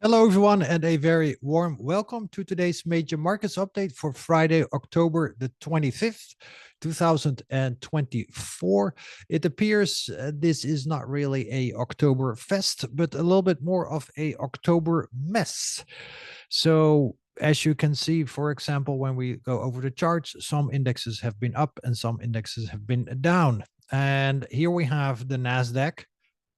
Hello, everyone, and a very warm welcome to today's major markets update for Friday, October the 25th, 2024. It appears this is not really a October fest, but a little bit more of a October mess. So as you can see, for example, when we go over the charts, some indexes have been up and some indexes have been down. And here we have the NASDAQ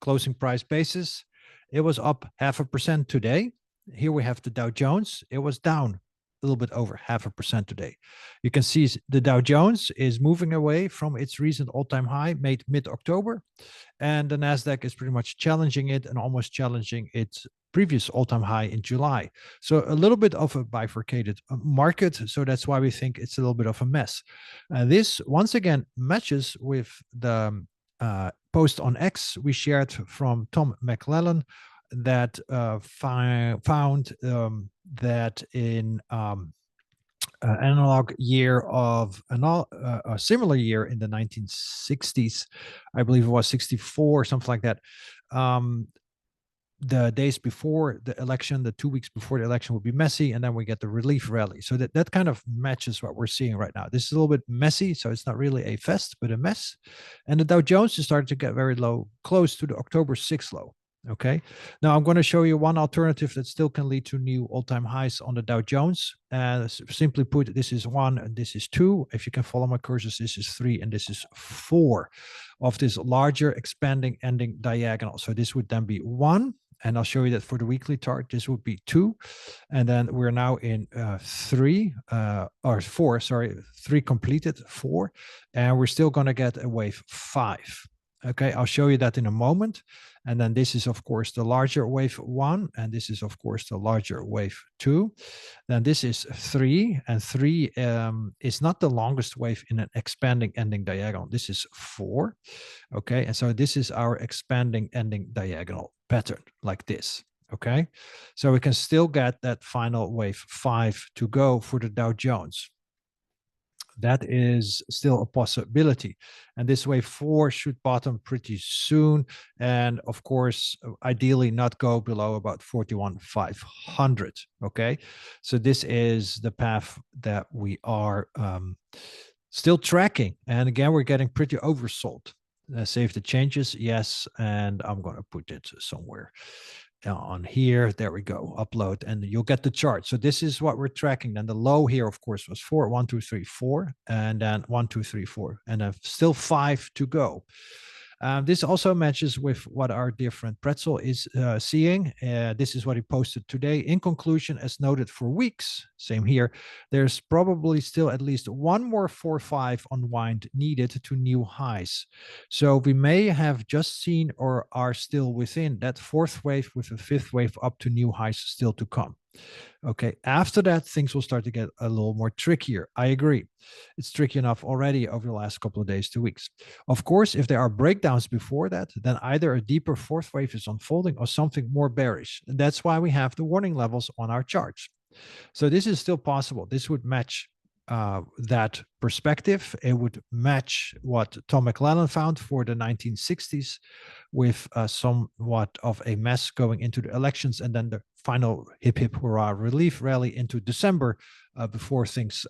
closing price basis. It was up 0.5% today. Here we have the Dow Jones. It was down a little bit over 0.5% today. You can see the Dow Jones is moving away from its recent all-time high made mid-October, and the NASDAQ is pretty much challenging it and almost challenging its previous all-time high in July. So a little bit of a bifurcated market. So that's why we think it's a little bit of a mess. This once again matches with the post on X we shared from Tom McClellan that found that in analog year of a similar year in the 1960s, I believe it was 64, something like that. The days before the election, the 2 weeks before the election will be messy, and then we get the relief rally. So that kind of matches what we're seeing right now. This is a little bit messy, so it's not really a fest, but a mess. And the Dow Jones is starting to get very low, close to the October 6th low. Okay. Now I'm going to show you one alternative that still can lead to new all-time highs on the Dow Jones. Simply put, this is 1 and this is 2. If you can follow my cursors, this is 3 and this is 4 of this larger expanding ending diagonal. So this would then be 1. And I'll show you that for the weekly chart, this would be 2. And then we're now in 3 or 4, sorry, 3 completed, 4. And we're still going to get a wave 5. Okay, I'll show you that in a moment. And then this is, of course, the larger wave 1. And this is, of course, the larger wave 2. Then this is 3. And 3 is not the longest wave in an expanding ending diagonal. This is 4. Okay, and so this is our expanding ending diagonal pattern like this. Okay, so we can still get that final wave 5 to go for the Dow Jones. That is still a possibility. And this wave 4 should bottom pretty soon. And of course, ideally not go below about 41,500. Okay, so this is the path that we are still tracking. And again, we're getting pretty oversold. Save the changes, yes, and I'm going to put it somewhere on here. There we go, upload, and you'll get the chart. So this is what we're tracking. Then the low here, of course, was 4, 1, 2, 3, 4, and then 1, 2, 3, 4, and then still 5 to go. This also matches with what our dear friend Pretzel is seeing. This is what he posted today. In conclusion, as noted for weeks, same here, there's probably still at least one more 4-5 unwind needed to new highs. So we may have just seen or are still within that fourth wave with a fifth wave up to new highs still to come. Okay, after that, things will start to get a little more trickier. I agree. It's tricky enough already over the last couple of days, 2 weeks. Of course, if there are breakdowns before that, then either a deeper fourth wave is unfolding or something more bearish. And that's why we have the warning levels on our charts. So this is still possible. This would match that perspective. It would match what Tom McClellan found for the 1960s with somewhat of a mess going into the elections and then the final hip hip hurrah relief rally into December before things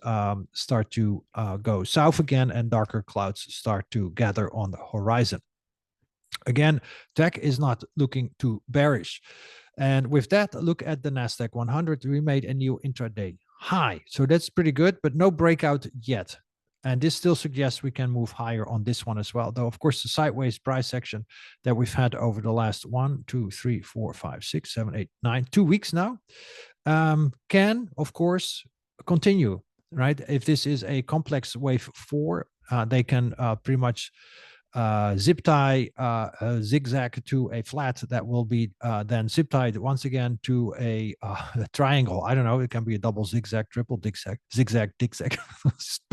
start to go south again and darker clouds start to gather on the horizon. Again, tech is not looking too bearish. And with that, look at the NASDAQ 100. We made a new intraday high. So that's pretty good, but no breakout yet. And this still suggests we can move higher on this one as well. Though, of course, the sideways price action that we've had over the last 1, 2, 3, 4, 5, 6, 7, 8, 9, 2 weeks now can, of course, continue, right? If this is a complex wave 4, they can pretty much zip tie zigzag to a flat that will be then zip tied once again to a triangle. I don't know. It can be a double zigzag, triple zigzag, zigzag, zigzag.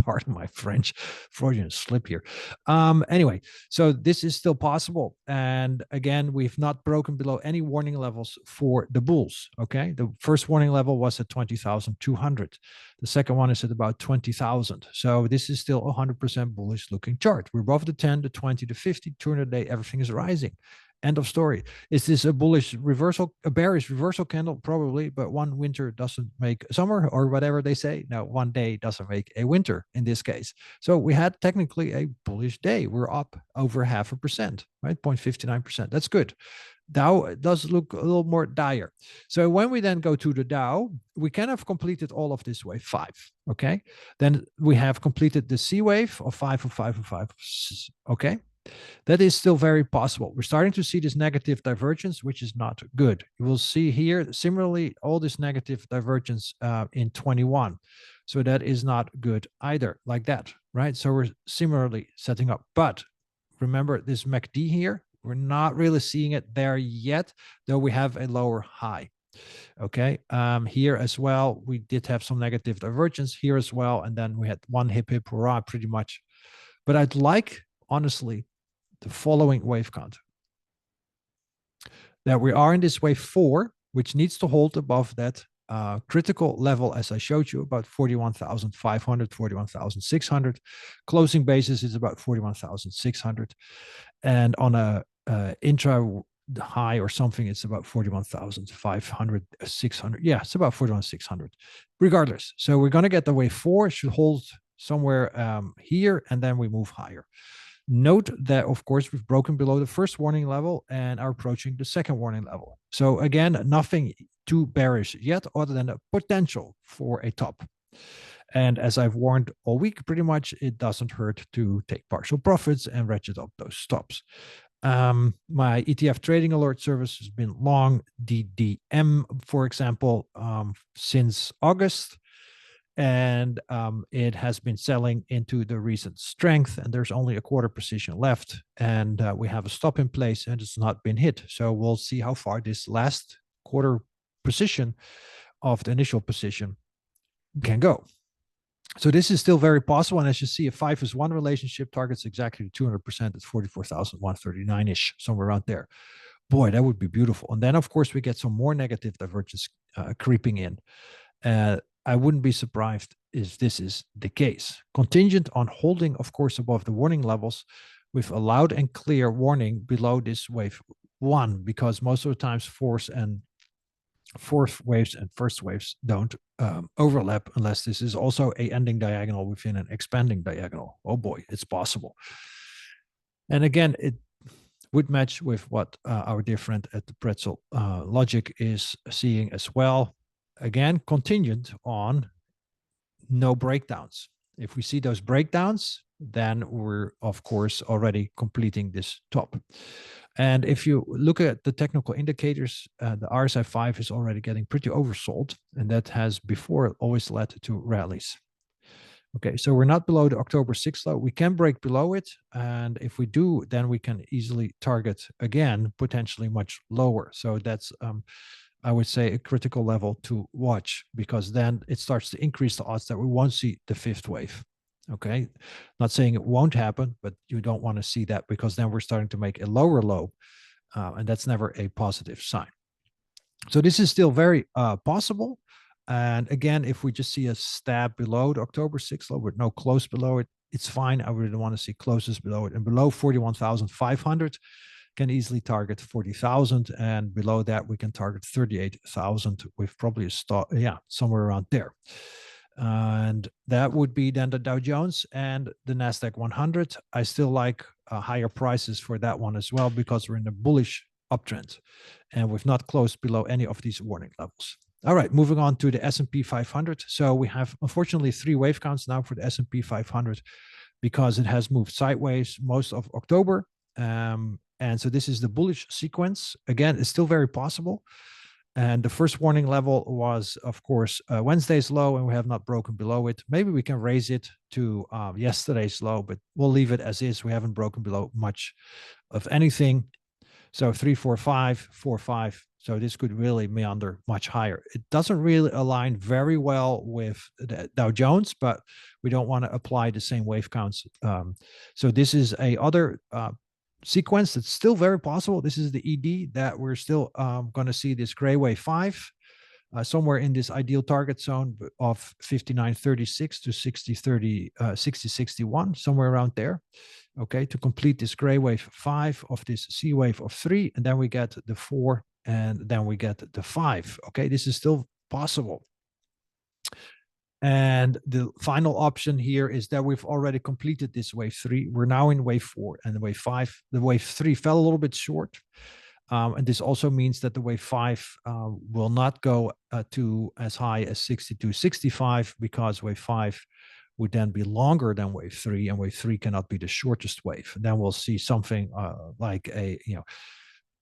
Pardon my French, Freudian slip here. Anyway, so this is still possible. And again, we've not broken below any warning levels for the bulls. Okay. The first warning level was at 20,200. The second one is at about 20,000. So this is still a 100% bullish looking chart. We're above the 10, the 20, the 50, 200-day, everything is rising. End of story. Is this a bullish reversal, a bearish reversal candle? Probably, but one winter doesn't make summer, or whatever they say. No, one day doesn't make a winter in this case. So we had technically a bullish day. We're up over 0.5%, right? 0.59%. That's good. Dow does look a little more dire. So when we then go to the Dow, we kind of completed all of this wave 5. Okay. Then we have completed the C wave of 5 of 5 of 5. Okay. That is still very possible. We're starting to see this negative divergence, which is not good. You will see here, similarly, all this negative divergence in 21. So that is not good either, like that, right? So we're similarly setting up. But remember this MACD here, we're not really seeing it there yet, though we have a lower high. Okay, here as well, we did have some negative divergence here as well. And then we had one hip hurrah pretty much. But I'd like, honestly, the following wave count, that we are in this wave 4, which needs to hold above that critical level, as I showed you, about 41,500, 41,600. Closing basis is about 41,600. And on a intra high or something, it's about 41,500, 600. Yeah, it's about 41,600 regardless. So we're going to get the wave 4, should hold somewhere here, and then we move higher. Note that, of course, we've broken below the first warning level and are approaching the second warning level. So again, nothing too bearish yet, other than a potential for a top. And as I've warned all week, pretty much, it doesn't hurt to take partial profits and ratchet up those stops. My ETF trading alert service has been long DDM, for example, since August. And it has been selling into the recent strength, and there's only a quarter position left, and we have a stop in place, and it's not been hit. So we'll see how far this last quarter position of the initial position can go. So this is still very possible, and as you see, a 5-1 relationship targets exactly 200% at 44,139-ish, somewhere around there. Boy, that would be beautiful. And then, of course, we get some more negative divergence creeping in. I wouldn't be surprised if this is the case. Contingent on holding, of course, above the warning levels with a loud and clear warning below this wave 1, because most of the times fourth waves and first waves don't overlap unless this is also a ending diagonal within an expanding diagonal. Oh boy, it's possible. And again, it would match with what our dear friend at the Pretzel Logic is seeing as well. Again, contingent on no breakdowns. If we see those breakdowns, then we're, of course, already completing this top. And if you look at the technical indicators, the RSI 5 is already getting pretty oversold, and that has before always led to rallies. Okay, so we're not below the October 6th low. We can break below it, and if we do, then we can easily target again, potentially much lower. So that's I would say a critical level to watch, because then it starts to increase the odds that we won't see the 5th wave. Okay, not saying it won't happen, but you don't want to see that, because then we're starting to make a lower low, and that's never a positive sign. So this is still very possible. And again, if we just see a stab below the October 6th low with no close below it, it's fine. I really want to see closes below it, and below 41,500. Can easily target 40,000, and below that we can target 38,000 with probably a stop, yeah, somewhere around there. And that would be then the Dow Jones and the NASDAQ 100. I still like higher prices for that one as well, because we're in a bullish uptrend, and we've not closed below any of these warning levels. All right, moving on to the SP 500. So we have, unfortunately, 3 wave counts now for the SP 500, because it has moved sideways most of October. And so this is the bullish sequence. Again, it's still very possible. And the first warning level was, of course, Wednesday's low, and we have not broken below it. Maybe we can raise it to yesterday's low, but we'll leave it as is. We haven't broken below much of anything. So 345, 45. So this could really meander much higher. It doesn't really align very well with the Dow Jones, but we don't want to apply the same wave counts. So this is a other sequence that's still very possible. This is the ED that we're still going to see this gray wave 5. somewhere in this ideal target zone of 59.36 to 60.61, somewhere around there. Okay, to complete this gray wave 5 of this C wave of 3, and then we get the 4, and then we get the 5. Okay, this is still possible. And the final option here is that we've already completed this wave 3. We're now in wave 4 and the wave 5. The wave 3 fell a little bit short. And this also means that the wave 5 will not go to as high as 62.65, because wave 5 would then be longer than wave 3, and wave 3 cannot be the shortest wave. And then we'll see something like a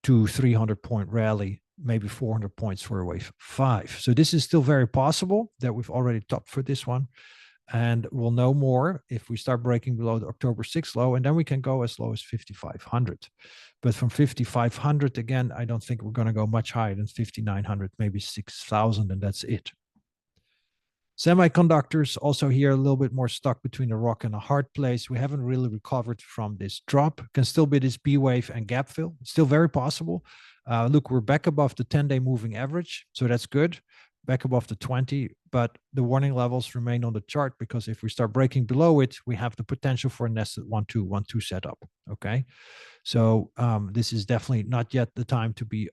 200-300 point rally, maybe 400 points for wave 5. So this is still very possible that we've already topped for this one. And we'll know more if we start breaking below the October 6th low, and then we can go as low as 5,500. But from 5,500, again, I don't think we're going to go much higher than 5,900, maybe 6,000, and that's it. Semiconductors also here a little bit more stuck between a rock and a hard place. We haven't really recovered from this drop. Can still be this B wave and gap fill. Still very possible. Look, we're back above the 10-day moving average, so that's good. Back above the 20, but the warning levels remain on the chart, because if we start breaking below it, we have the potential for a nested 1-2-1-2 setup. Okay, so this is definitely not yet the time to be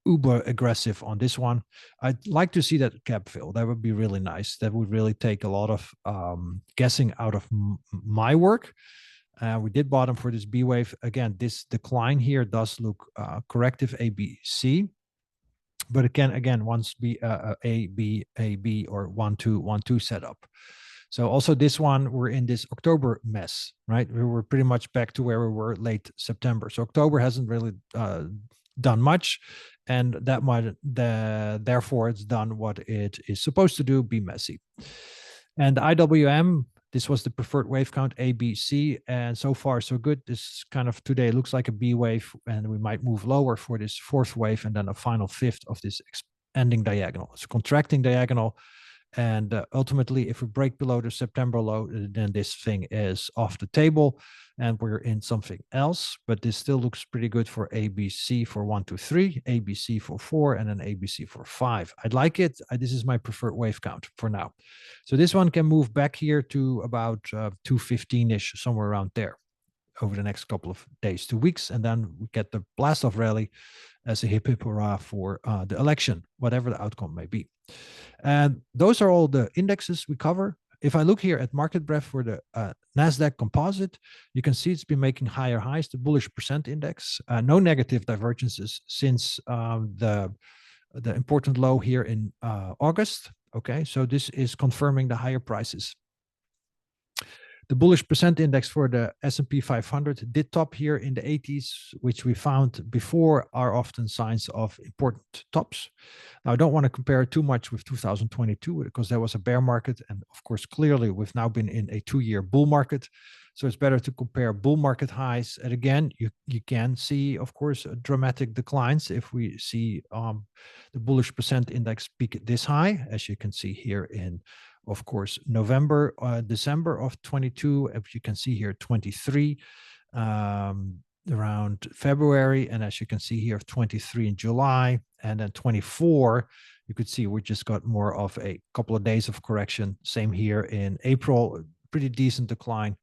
uber aggressive on this one. I'd like to see that gap fill. That would be really nice. That would really take a lot of guessing out of my work. We did bottom for this B wave. Again, this decline here does look corrective ABC. But again, once A, B, or 1-2-1-2 setup. So also this one, we're in this October mess, right? We were pretty much back to where we were late September. So October hasn't really done much, and that might therefore it's done what it is supposed to do, be messy. And IWM, this was the preferred wave count ABC, and so far so good. This kind of today looks like a B wave, and we might move lower for this 4th wave, and then a final 5th of this ending diagonal. It's a contracting diagonal, and ultimately, if we break below the September low, then this thing is off the table, and we're in something else. But this still looks pretty good for ABC for 1, 2, 3, ABC for 4, and then ABC for 5. I'd like it. This is my preferred wave count for now. So this one can move back here to about 215-ish, somewhere around there, over the next couple of days, 2 weeks, and then we get the blast off rally as a hip hip hurrah for the election, whatever the outcome may be. And those are all the indexes we cover. If I look here at market breadth for the NASDAQ composite, you can see it's been making higher highs, the bullish percent index, no negative divergences since the important low here in August. Okay, so this is confirming the higher prices. The bullish percent index for the S&P 500 did top here in the 80s, which we found before are often signs of important tops. Now, I don't want to compare too much with 2022 because there was a bear market. And of course, clearly, we've now been in a 2-year bull market. So it's better to compare bull market highs. And again, you can see, of course, dramatic declines if we see the bullish percent index peak this high, as you can see here in, of course, November, December of 22, as you can see here, 23, around February. And as you can see here, 23 in July, and then 24, you could see we just got more of a couple of days of correction. Same here in April, pretty decent decline.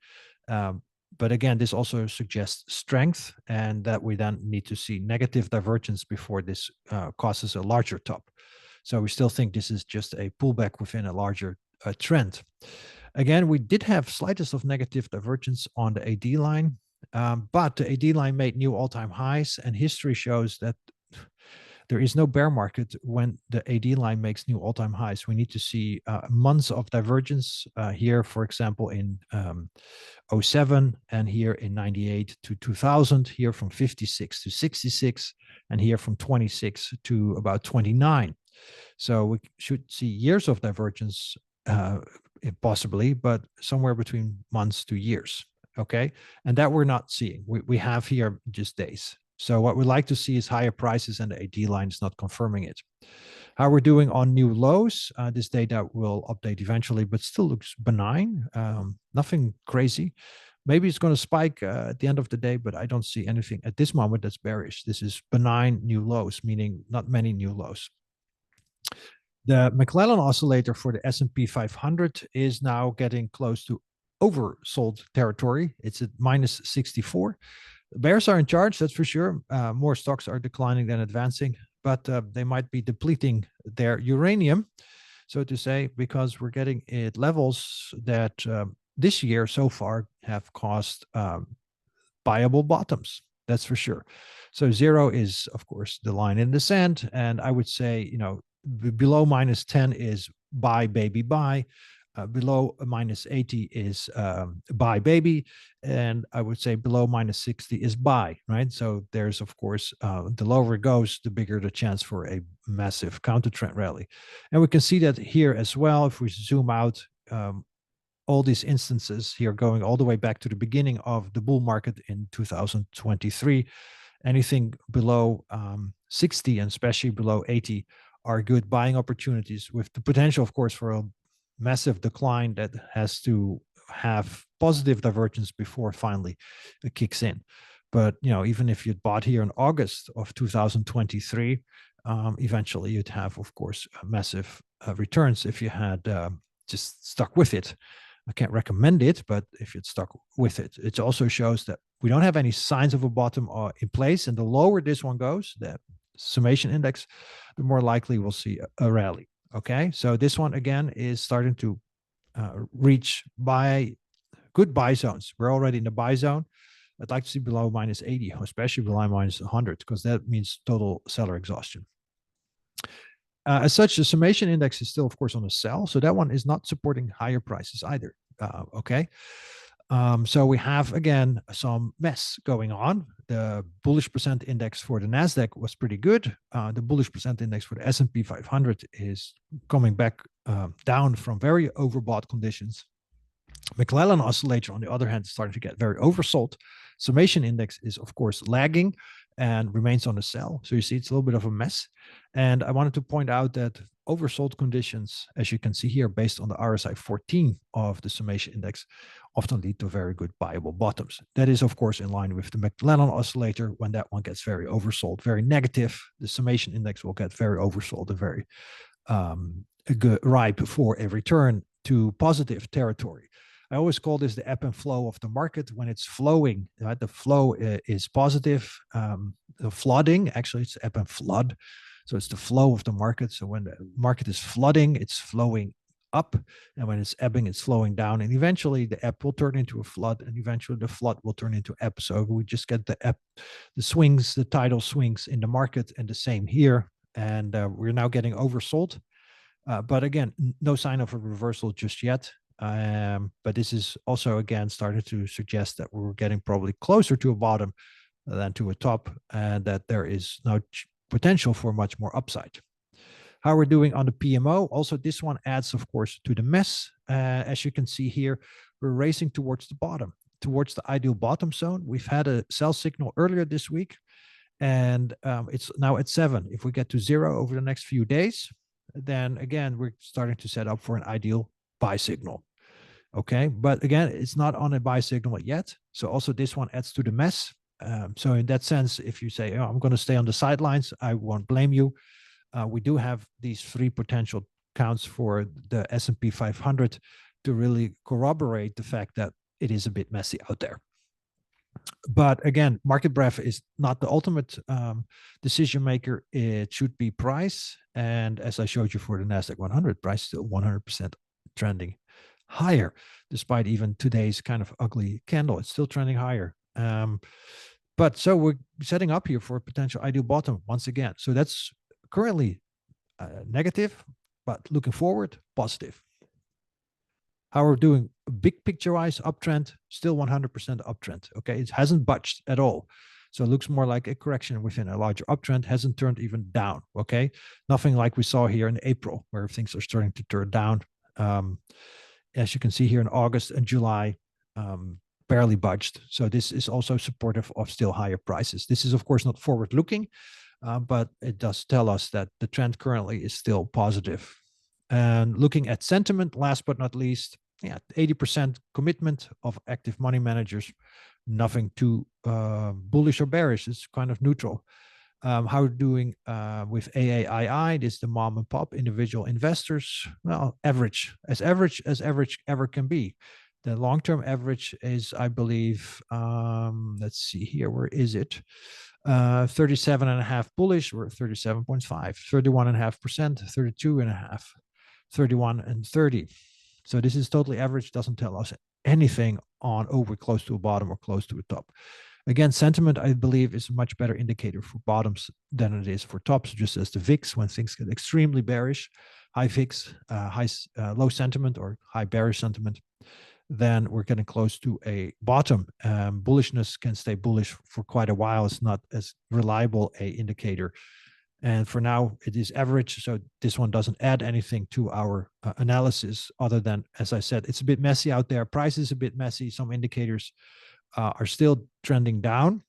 But again, this also suggests strength, and that we then need to see negative divergence before this causes a larger top. So we still think this is just a pullback within a larger trend. Again, we did have slightest of negative divergence on the AD line, but the AD line made new all-time highs, and history shows that there is no bear market when the AD line makes new all-time highs. We need to see months of divergence here, for example, in 07, and here in 98 to 2000, here from 56 to 66, and here from 26 to about 29. So we should see years of divergence possibly, but somewhere between months to years, okay? And that we're not seeing. We have here just days. So what we'd like to see is higher prices, and the AD line is not confirming it. How we're doing on new lows, this data will update eventually, but still looks benign, nothing crazy. Maybe it's going to spike at the end of the day, but I don't see anything at this moment that's bearish. This is benign new lows, meaning not many new lows. The McClellan oscillator for the S&P 500 is now getting close to oversold territory. It's at minus 64. The bears are in charge, that's for sure. More stocks are declining than advancing, but they might be depleting their uranium, so to say, because we're getting at levels that this year so far have caused viable bottoms. That's for sure. So zero is, of course, the line in the sand. And I would say, below minus 10 is buy, baby, buy. Below minus 80 is buy, baby. And I would say below minus 60 is buy, right? So there's, of course, the lower it goes, the bigger the chance for a massive counter trend rally. And we can see that here as well. If we zoom out, all these instances here going all the way back to the beginning of the bull market in 2023, anything below 60 and especially below 80 are good buying opportunities, with the potential, of course, for a massive decline that has to have positive divergence before finally it kicks in. But even if you'd bought here in August of 2023, eventually you'd have, of course, massive returns if you had just stuck with it. I can't recommend it, but if you'd stuck with it, it also shows that we don't have any signs of a bottom in place. And the lower this one goes, the summation index, the more likely we'll see a rally. Okay, so this one again is starting to reach good buy zones. We're already in the buy zone. I'd like to see below minus 80, especially below minus 100, because that means total seller exhaustion. As such, the summation index is still, of course, on a sell. So that one is not supporting higher prices either. Okay. So we have, again, some mess going on. The bullish percent index for the NASDAQ was pretty good. The bullish percent index for the S&P 500 is coming back down from very overbought conditions. McClellan oscillator, on the other hand, is starting to get very oversold. Summation index is, of course, lagging and remains on a sell. So you see it's a little bit of a mess. And I wanted to point out that oversold conditions, as you can see here, based on the RSI 14 of the summation index, often lead to very good buyable bottoms. That is, of course, in line with the McClellan oscillator. When that one gets very oversold, very negative, the summation index will get very oversold and very good, ripe for a return to positive territory. I always call this the ebb and flow of the market. When it's flowing, right, the flow is positive. The flooding, actually, it's ebb and flood. So it's the flow of the market. So when the market is flooding, it's flowing up. And when it's ebbing, it's flowing down. And eventually the ebb will turn into a flood. And eventually the flood will turn into ebb. So we just get the ebb, the swings, the tidal swings in the market, and the same here. And we're now getting oversold. But again, no sign of a reversal just yet. But this is also, again, starting to suggest that we're getting probably closer to a bottom than to a top, and that there is no potential for much more upside. How we're doing on the PMO, also this one adds, of course, to the mess. As you can see here, we're racing towards the bottom, towards the ideal bottom zone. We've had a sell signal earlier this week, and it's now at 7. If we get to 0 over the next few days, then again, we're starting to set up for an ideal buy signal. Okay, but again, it's not on a buy signal yet. So also this one adds to the mess. So in that sense, if you say, oh, I'm going to stay on the sidelines, I won't blame you. We do have these 3 potential counts for the S&P 500 to really corroborate the fact that it is a bit messy out there. But again, market breadth is not the ultimate decision maker. It should be price. And as I showed you for the NASDAQ100, price still 100% trending higher, despite even today's kind of ugly candle. It's still trending higher. But so we're setting up here for a potential ideal bottom once again. So that's currently negative, but looking forward, positive. How we're doing, big picture-wise, uptrend, still 100% uptrend. Okay, it hasn't budged at all. So it looks more like a correction within a larger uptrend, hasn't turned even down. Okay, nothing like we saw here in April, where things are starting to turn down. As you can see here in August and July, barely budged. So this is also supportive of still higher prices. This is, of course, not forward-looking, but it does tell us that the trend currently is still positive. And looking at sentiment, last but not least, 80% commitment of active money managers. Nothing too bullish or bearish. It's kind of neutral. How we're doing with AAII, this is the mom and pop individual investors. Well, average as average ever can be. The long-term average is, I believe, let's see here, where is it? 37.5 bullish, we're 37.5, 31.5%, 32.5, 31 and 30. So this is totally average, doesn't tell us anything on, oh, we're close to a bottom or close to a top. Again, sentiment, I believe, is a much better indicator for bottoms than it is for tops, just as the VIX, when things get extremely bearish, high VIX, low sentiment or high bearish sentiment, then we're getting close to a bottom. Bullishness can stay bullish for quite a while. It's not as reliable a indicator. And for now, it is average. So this one doesn't add anything to our analysis other than, as I said, it's a bit messy out there. Price is a bit messy. Some indicators are still trending down,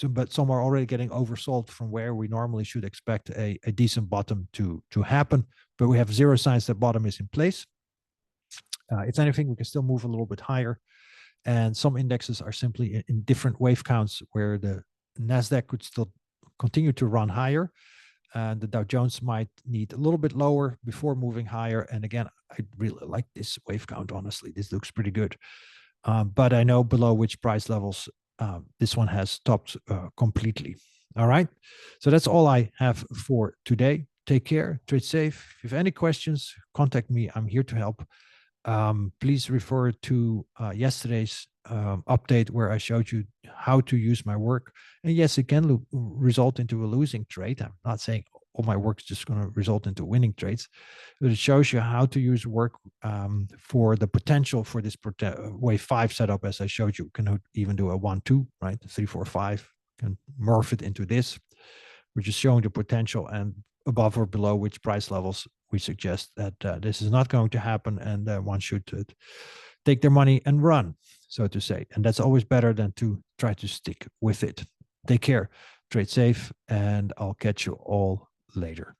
but some are already getting oversold from where we normally should expect a decent bottom to happen. But we have zero signs that bottom is in place. If anything, we can still move a little bit higher. And some indexes are simply in different wave counts where the NASDAQ could still continue to run higher. And the Dow Jones might need a little bit lower before moving higher. And again, I really like this wave count, honestly. This looks pretty good. But I know below which price levels this one has stopped completely. All right. So that's all I have for today. Take care, trade safe. If you have any questions, contact me. I'm here to help. Please refer to yesterday's update where I showed you how to use my work. And yes, it can result into a losing trade. I'm not saying all my work is just going to result into winning trades, but it shows you how to use work for the potential for this wave 5 setup. As I showed you, you can even do a 1-2, right? 3-4-5, can morph it into this. We're just showing the potential and above or below which price levels we suggest that this is not going to happen, and one should take their money and run, so to say. And that's always better than to try to stick with it. Take care, trade safe, and I'll catch you all later.